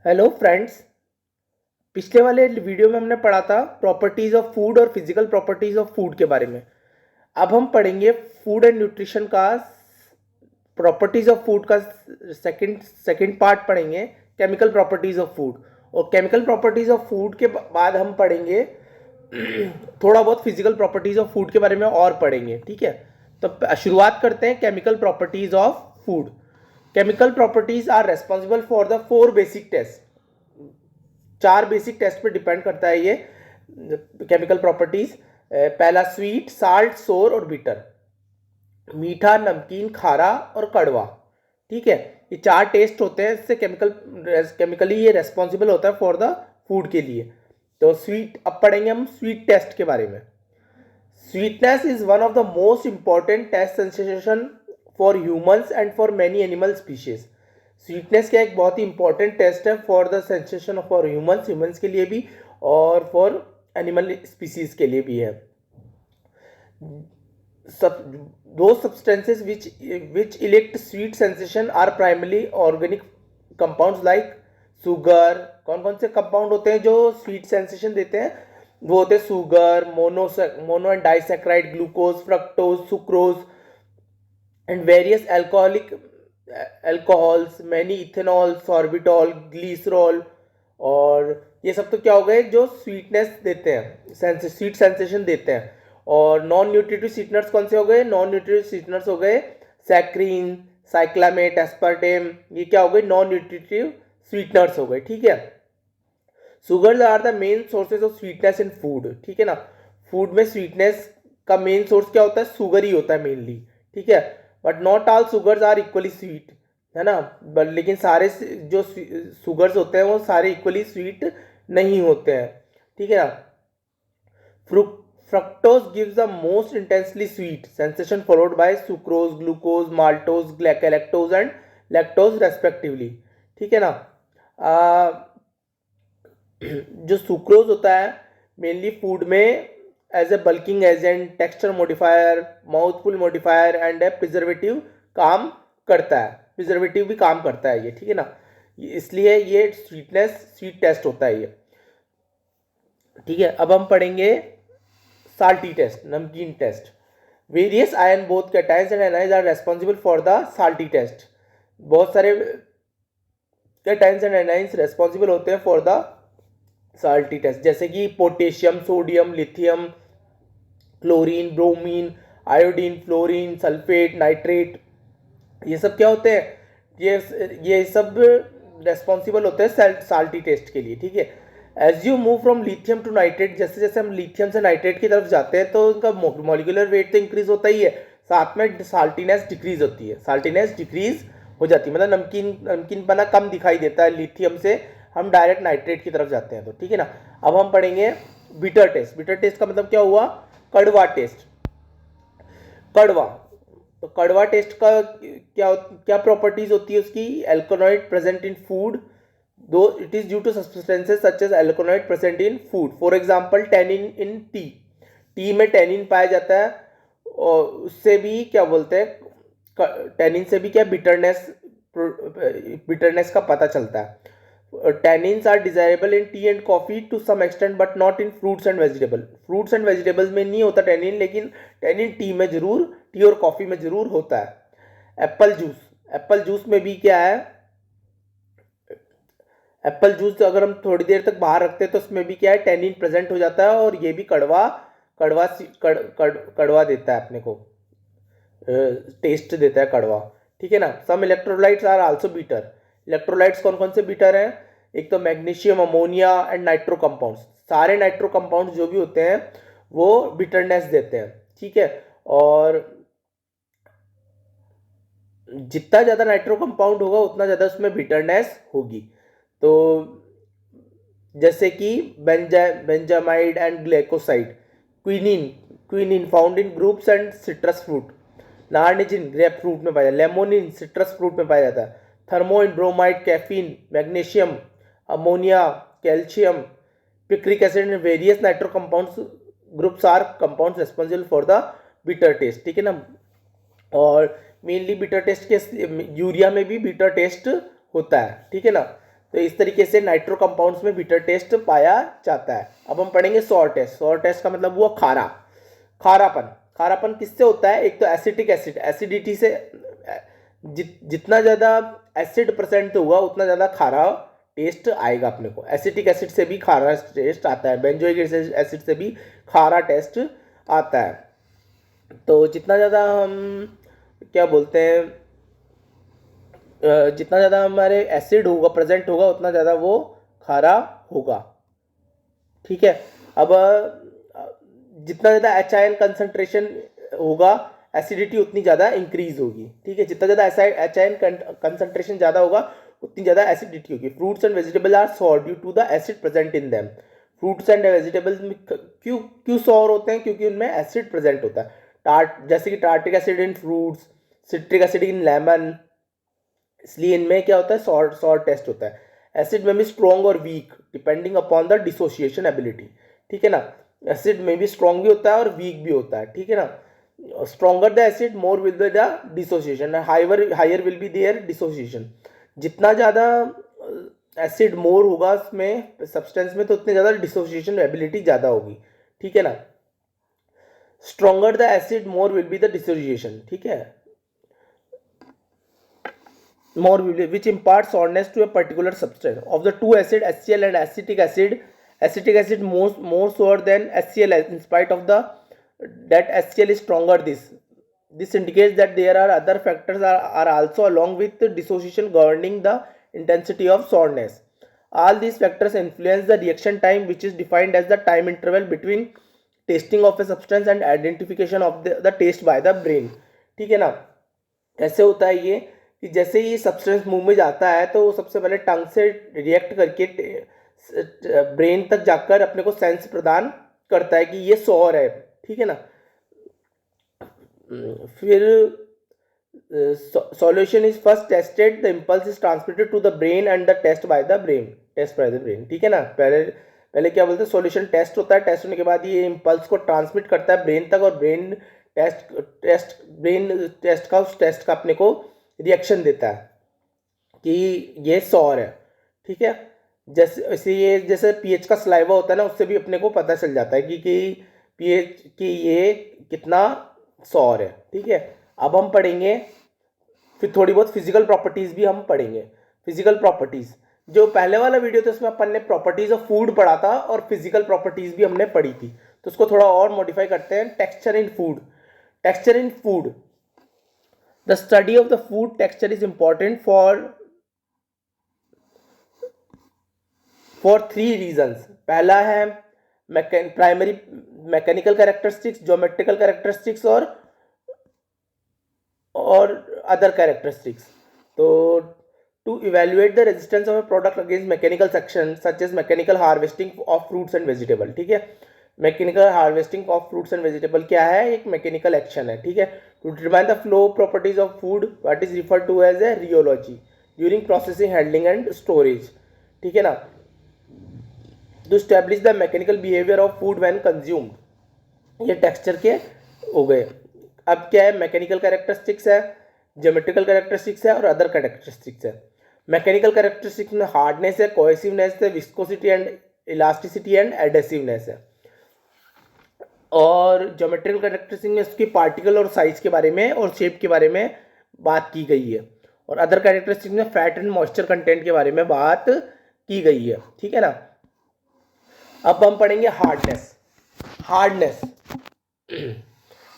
Hello friends. पिछले वाले video में हमने पढ़ा था प्रॉपर्टीज ऑफ फूड और फिजिकल प्रॉपर्टीज ऑफ फूड के बारे में। अब हम पढ़ेंगे फूड एंड न्यूट्रिशन का प्रॉपर्टीज ऑफ फूड का सेकंड पार्ट पढ़ेंगे, केमिकल प्रॉपर्टीज ऑफ फूड। और केमिकल प्रॉपर्टीज ऑफ फूड के बाद हम पढ़ेंगे थोड़ा बहुत फिजिकल प्रॉपर्टीज ऑफ फूड के बारे में और पढ़ेंगे। ठीक है, तो शुरुआत करते हैं chemical properties of food. Chemical properties are responsible for the 4 basic taste. 4 basic taste पे डिपेंड करता है ये केमिकल प्रॉपर्टीज। पहला स्वीट, साल्ट, सोर और बिटर। मीठा, नमकीन, खारा और कड़वा। ठीक है, ये 4 टेस्ट होते हैं। इससे केमिकली ये रेस्पॉन्सिबल होता है फॉर द फूड के लिए। तो स्वीट, अब पढ़ेंगे हम स्वीट टेस्ट के बारे में। Sweetness is one of the most important taste sensation for humans and for many animal species. Sweetness का एक बहुत ही इंपॉर्टेंट टेस्ट है for the sensation for humans के लिए भी और फॉर एनिमल स्पीसीज के लिए भी है। दो substances which elect sweet sensation are primarily organic compounds like sugar. कौन कौन से कंपाउंड होते हैं जो स्वीट सेंसेशन देते हैं? वो होते हैं sugar, mono and disaccharide, glucose, fructose, sucrose and various alcohols, many ethanol, sorbitol, glycerol. और ये सब तो क्या हो गए जो स्वीटनेस देते हैं, स्वीट सेंसेशन देते हैं। और नॉन न्यूट्रिटिव स्वीटनर्स कौन से हो गए? नॉन न्यूट्रिटिव स्वीटनर्स हो गए सैक्रीन, साइक्लामेट, एस्पार्टेम। ये क्या हो गए? नॉन न्यूट्रिटिव स्वीटनर्स हो गए। ठीक है, sugars are the main sources of sweetness in food. ठीक है ना, फूड में स्वीटनेस का मेन सोर्स क्या होता है? सुगर ही होता है मेनली। ठीक है, but not all sugars are equally sweet, है ना। लेकिन सारे जो सुगर्स होते हैं वो सारे इक्वली स्वीट नहीं होते हैं। ठीक है ना। Fructose gives the most intensely sweet sensation followed by sucrose, glucose, maltose, galactose and lactose respectively. ठीक है ना। जो सुक्रोज होता है मेनली फूड में as a bulking agent, texture modifier, mouthful modifier and a preservative काम करता है। प्रिजर्वेटिव भी काम करता है ये। ठीक है ना, इसलिए ये स्वीट टेस्ट होता है ये। ठीक है, अब हम पढ़ेंगे साल्टी टेस्ट, नमकीन taste. Various ion both cations and anions are responsible for the salty taste. बहुत सारे कैटायंस एंड एनाइंस रेस्पॉन्सिबल होते हैं फॉर द साल्टी टेस्ट, जैसे कि potassium, sodium, lithium, chlorine, bromine, iodine, fluorine, sulphate, nitrate. ये सब क्या होते हैं? ये सब रेस्पॉन्सिबल होते हैं साल्टी टेस्ट के लिए। ठीक है, as you move from lithium to nitrate, जैसे जैसे हम लिथियम से नाइट्रेट की तरफ जाते हैं तो उनका मॉलिक्यूलर वेट तो इंक्रीज होता ही है, साथ में साल्टीनेस डिक्रीज होती है। साल्टीनेस डिक्रीज हो जाती है, मतलब नमकीन पना कम दिखाई देता है लिथियम से हम डायरेक्ट नाइट्रेट की तरफ जाते हैं तो। ठीक है ना, अब हम पढ़ेंगे बिटर टेस्ट। बिटर टेस्ट का मतलब क्या हुआ? कड़वा टेस्ट। कड़वा, तो कड़वा टेस्ट का क्या क्या प्रॉपर्टीज होती है उसकी? Alkaloid present in food, though it is due to substances such as alkaloid present in food. For example tannin in tea. Tea में टेनिन पाया जाता है और उससे भी क्या बोलते हैं, टेनिन से भी क्या बिटरनेस का पता चलता है। Tannins are desirable in tea and coffee to some extent but not in fruits and vegetable. Fruits and vegetables में नहीं होता टैनिन, लेकिन टैनिन टी में जरूर, टी और कॉफी में जरूर होता है। एप्पल जूस में भी क्या है? एप्पल जूस अगर हम थोड़ी देर तक बाहर रखते हैं तो उसमें भी क्या है? टैनिन प्रेजेंट हो जाता है और ये भी कड़वा देता है अपने को, टेस्ट देता है कड़वा। ठीक है ना। Some electrolytes are also bitter. Electrolytes कौन कौन से बीटर हैं? एक तो magnesium, ammonia and nitro compounds. सारे नाइट्रो कंपाउंड्स जो भी होते हैं वो बिटरनेस देते हैं। ठीक है, और जितना ज़्यादा नाइट्रो कंपाउंड होगा उतना ज़्यादा उसमें बिटरनेस होगी। तो जैसे कि benzamide and glycoside, quinine quinine found in groups and citrus fruit, naringin grapefruit में पाया जाता है, लेमोनिन सिट्रस फ्रूट में पाया जाता है, थर्मोइन, bromide, caffeine, magnesium, ammonia, calcium, picric acid and various nitro compounds groups are compounds responsible for the bitter taste. ठीक है ना। और मेनली बिटर टेस्ट के यूरिया में भी बिटर टेस्ट होता है। ठीक है ना। तो इस तरीके से नाइट्रो कंपाउंड्स में बिटर टेस्ट पाया जाता है। अब हम पढ़ेंगे सॉर टेस्ट। सॉर टेस्ट का मतलब हुआ खारा, खारापन। खारापन किससे होता है? एक तो एसिटिक एसिड, एसिडिटी से जितना ज़्यादा एसिड परसेंट होगा उतना ज़्यादा खारा टेस्ट आएगा अपने को। एसिटिक एसिड से भी खारा टेस्ट आता है, बेंजोइक एसिड से भी खारा टेस्ट आता है। तो जितना ज़्यादा हम क्या बोलते हैं, जितना ज़्यादा हमारे एसिड होगा प्रेजेंट होगा उतना ज़्यादा वो खारा होगा। ठीक है। अब जितना ज़्यादा एच आई एन कंसनट्रेशन होगा एसिडिटी उतनी ज़्यादा इंक्रीज होगी। ठीक है। जितना ज़्यादा एच आई एन कंसनट्रेशन ज़्यादा होगा उतनी ज़्यादा एसिडिटी होगी। Fruits and vegetable are sour due to the acid present in them. Fruits and vegetables में क्यों क्यों सॉर होते हैं? क्योंकि उनमें एसिड प्रेजेंट होता है। जैसे कि tartaric acid in fruits, citric acid in lemon, इसलिए इनमें क्या होता है? सॉर टेस्ट होता है। एसिड में भी स्ट्रॉन्ग और weak depending upon the dissociation ability. ठीक है ना। एसिड में भी स्ट्रॉन्ग भी होता है और वीक भी होता है। ठीक है ना। Stronger the acid more will be the dissociation, higher will be their dissociation. जितना ज़्यादा एसिड मोर होगा उसमें सब्सटेंस में तो उतनी ज़्यादा डिसोसिएशन एबिलिटी ज़्यादा होगी। ठीक है ना। Stronger the acid more will be the dissociation. ठीक है। more which imparts sourness to a particular substance. Of the two acid, HCl and acetic acid more sour than HCl in spite of the that HCl is stronger. This indicates that there are other factors are also along with the dissociation governing the intensity of sourness. All these factors influence the reaction time, which is defined as the time interval between tasting of a substance and identification of the taste by the brain. ठीक है ना। कैसे होता है ये कि जैसे ही substance मुंह में जाता है तो वो सबसे पहले टंग से रिएक्ट करके ब्रेन तक जाकर अपने को सेंस प्रदान करता है कि ये सॉर है। ठीक है ना। फिर solution is first tasted, the impulse is transmitted to the brain and the taste by the brain. ठीक है ना। पहले क्या बोलते हैं? सॉल्यूशन टेस्ट होता है, टेस्ट होने के बाद ये इम्पल्स को ट्रांसमिट करता है ब्रेन तक और ब्रेन टेस्ट का अपने को रिएक्शन देता है कि ये सॉर है। ठीक है। जैसे पीएच का स्लाइवा होता है ना, उससे भी अपने को पता चल जाता है कि पीएच की ये कितना सॉर है। ठीक है। अब हम पढ़ेंगे फिर थोड़ी बहुत फिजिकल प्रॉपर्टीज भी हम पढ़ेंगे। फिजिकल प्रॉपर्टीज, जो पहले वाला वीडियो था उसमें अपन ने प्रॉपर्टीज ऑफ फूड पढ़ा था और फिजिकल प्रॉपर्टीज भी हमने पढ़ी थी, तो उसको थोड़ा और मॉडिफाई करते हैं। Texture in food. Texture in food, the study of the food texture is important for three reasons. पहला है primary mechanical characteristics, geometrical characteristics और अदर कैरेक्टरिस्टिक्स। तो to evaluate the resistance of a product against mechanical section such as mechanical harvesting of fruits and vegetable. ठीक है। Mechanical harvesting of fruits and vegetable क्या है? एक mechanical action है। ठीक है। To determine the flow properties of food, what is referred to as a rheology during processing, handling and storage. ठीक है ना। To establish the mechanical behaviour of food when consumed. ये टेक्सचर के हो गए। अब क्या है? मैकेनिकल कैरेक्टरिस्टिक्स है, ज्योमेट्रिकल कैरेक्टरिस्टिक्स है और अदर कैरेक्टरिस्टिक्स है। मैकेनिकल कैरेक्टरिस्टिक्स में हार्डनेस है, कोहेसिवनेस है, विस्कोसिटी एंड इलास्टिसिटी एंड एडेसिवनेस है। और ज्योमेट्रिकल कैरेक्टरिस्टिक में उसकी पार्टिकल और साइज के बारे में और शेप के बारे में बात की गई है। और अदर कैरेक्टरिस्टिक में फैट एंड मॉइस्चर कंटेंट के बारे में बात की गई है। ठीक है ना। अब हम पढ़ेंगे hardness.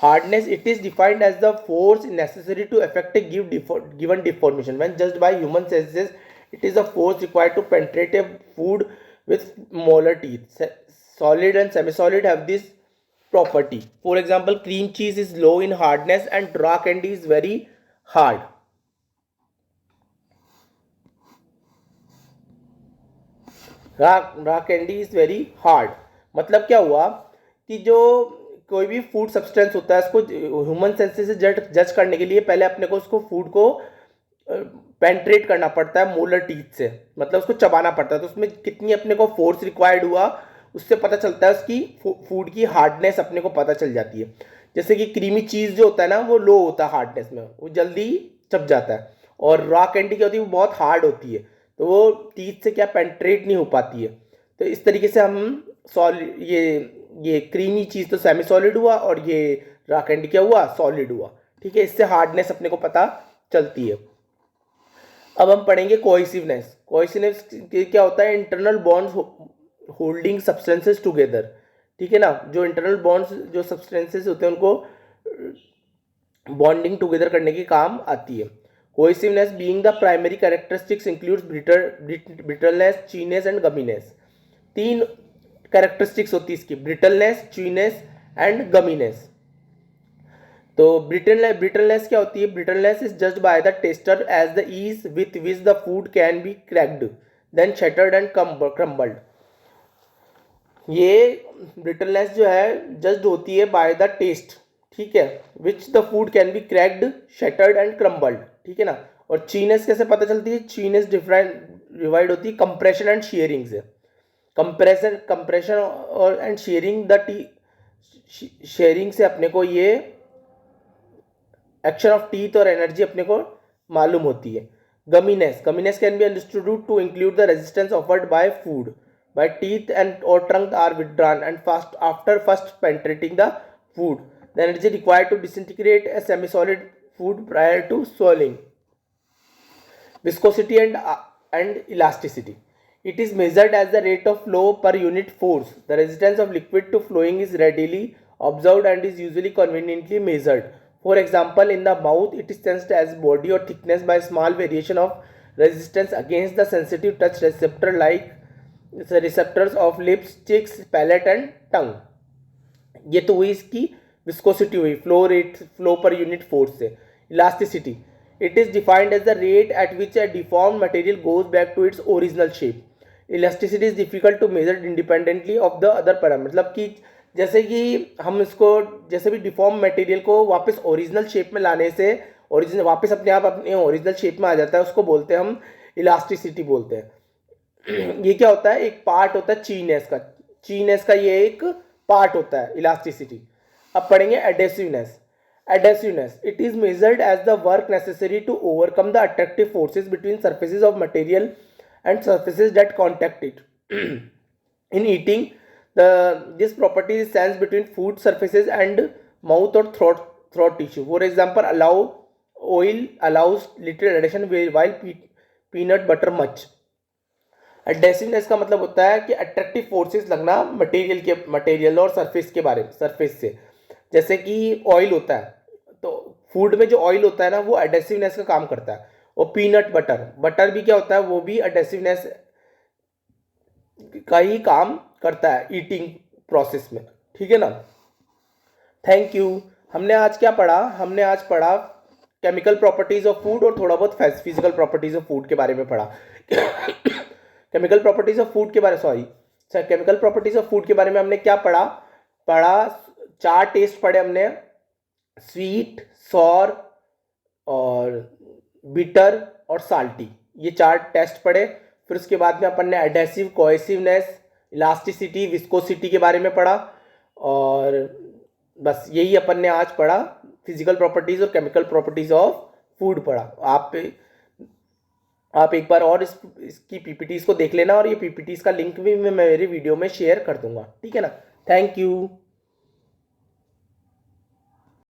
Hardness it is defined as the force necessary to effect a given deformation when judged by human senses. It is the force required to penetrate a food with molar teeth. Solid and semi solid have this property. For example, cream cheese is low in hardness and raw candy is very hard. raw candy is very hard मतलब क्या हुआ कि जो कोई भी food substance होता है उसको ह्यूमन सेंसेस से जज करने के लिए पहले अपने को उसको फूड को पेनिट्रेट करना पड़ता है मोलर टीथ से, मतलब उसको चबाना पड़ता है। तो उसमें कितनी अपने को फोर्स रिक्वायर्ड हुआ उससे पता चलता है, उसकी फूड की हार्डनेस अपने को पता चल जाती है। जैसे कि क्रीमी चीज़ जो होता है ना वो लो होता है हार्डनेस में, वो जल्दी चप जाता है। और रॉ कैंडी क्या होती है? वो बहुत हार्ड होती है। तो वो टीथ से क्या पेंट्रेट नहीं हो पाती है। तो इस तरीके से हम सॉलिड ये क्रीमी चीज़ तो सेमी सॉलिड हुआ और ये रॉक एंड क्या हुआ, सॉलिड हुआ। ठीक है, इससे हार्डनेस अपने को पता चलती है। अब हम पढ़ेंगे कोहेसिवनेस। कोहेसिवनेस क्या होता है, internal bonds holding substances together. ठीक है ना, जो इंटरनल बॉन्ड्स जो सब्सटेंसेस होते हैं उनको बॉन्डिंग टुगेदर करने की काम आती है। Cohesiveness being the primary characteristics includes brittleness, chewiness and gumminess. तीन कैरेक्टरिस्टिक्स होती है इसकी, ब्रिटलनेस, चीनेस एंड गमीनेस। तो ब्रिटलनेस क्या होती है, brittleness is judged by the tester as the ease with which the food can be cracked then shattered and crumbled. ये brittleness जो है जज्ड होती है बाय द टेस्ट, ठीक है, विच the food can be cracked, shattered and crumbled. ठीक है ना। और चीनेस कैसे पता चलती है, चीनेस डिफरेंट डिवाइड होती है कंप्रेशन एंड शेयरिंग से। कंप्रेशन और एंड शेयरिंग द शेयरिंग से अपने को ये एक्शन ऑफ टीथ और एनर्जी अपने को मालूम होती है। Gumminess can be understood to include the resistance offered by food by teeth and or trunk are withdrawn and fast after first penetrating the food. The energy required to disintegrate a semi-solid food prior to swallowing. Viscosity and elasticity. It is measured as the rate of flow per unit force. The resistance of liquid to flowing is readily observed and is usually conveniently measured. For example, in the mouth, it is sensed as body or thickness by small variation of resistance against the sensitive touch receptor like receptors of lips, cheeks, palate and tongue. ये तो हुई इसकी viscosity हुई, flow per unit force से। Elasticity, it is defined as the rate at which a deform material goes back to its original shape. Elasticity is difficult to measure independently of the other parameter. मतलब कि जैसे कि हम इसको जैसे भी deform material को वापस ओरिजिनल शेप में लाने से ओरिजिनल वापस अपने आप अपने ओरिजिनल शेप में आ जाता है, उसको बोलते हैं हम इलास्टिसिटी बोलते हैं। ये क्या होता है, एक पार्ट होता है चीनेस का ये एक पार्ट होता है इलास्टिसिटी। अब पढ़ेंगे adhesiveness it is measured as the work necessary to overcome the attractive forces between surfaces of material and surfaces that contact it. In eating this property is sense between food surfaces and mouth और throat tissue. For example, oil allows little adhesion while peanut butter much. Adhesiveness का मतलब होता है कि attractive forces लगना material और surface से। जैसे कि ऑयल होता है, तो फूड में जो ऑयल होता है ना, वो एडेसिवनेस का काम करता है। और पीनट बटर भी क्या होता है, वो भी एडेसिवनेस का ही काम करता है ईटिंग प्रोसेस में। ठीक है ना। Thank you. हमने आज क्या पढ़ा, हमने आज पढ़ा केमिकल प्रॉपर्टीज ऑफ फूड और थोड़ा बहुत फिजिकल प्रॉपर्टीज ऑफ फूड के बारे में पढ़ा। केमिकल प्रॉपर्टीज ऑफ फूड के बारे में हमने क्या पढ़ा 4 टेस्ट पढ़े हमने, स्वीट, सॉर और बिटर और साल्टी। ये 4 टेस्ट पढ़े। फिर उसके बाद में अपन ने एडेसिव, कोहेसिवनेस, इलास्टिसिटी, विस्कोसिटी के बारे में पढ़ा। और बस यही अपन ने आज पढ़ा, फिजिकल प्रॉपर्टीज और केमिकल प्रॉपर्टीज ऑफ फूड पढ़ा। आप एक बार और इसकी पीपीटीज को देख लेना, और ये पीपीटीज का लिंक भी मैं मेरी वीडियो में शेयर कर दूंगा। ठीक है ना। Thank you.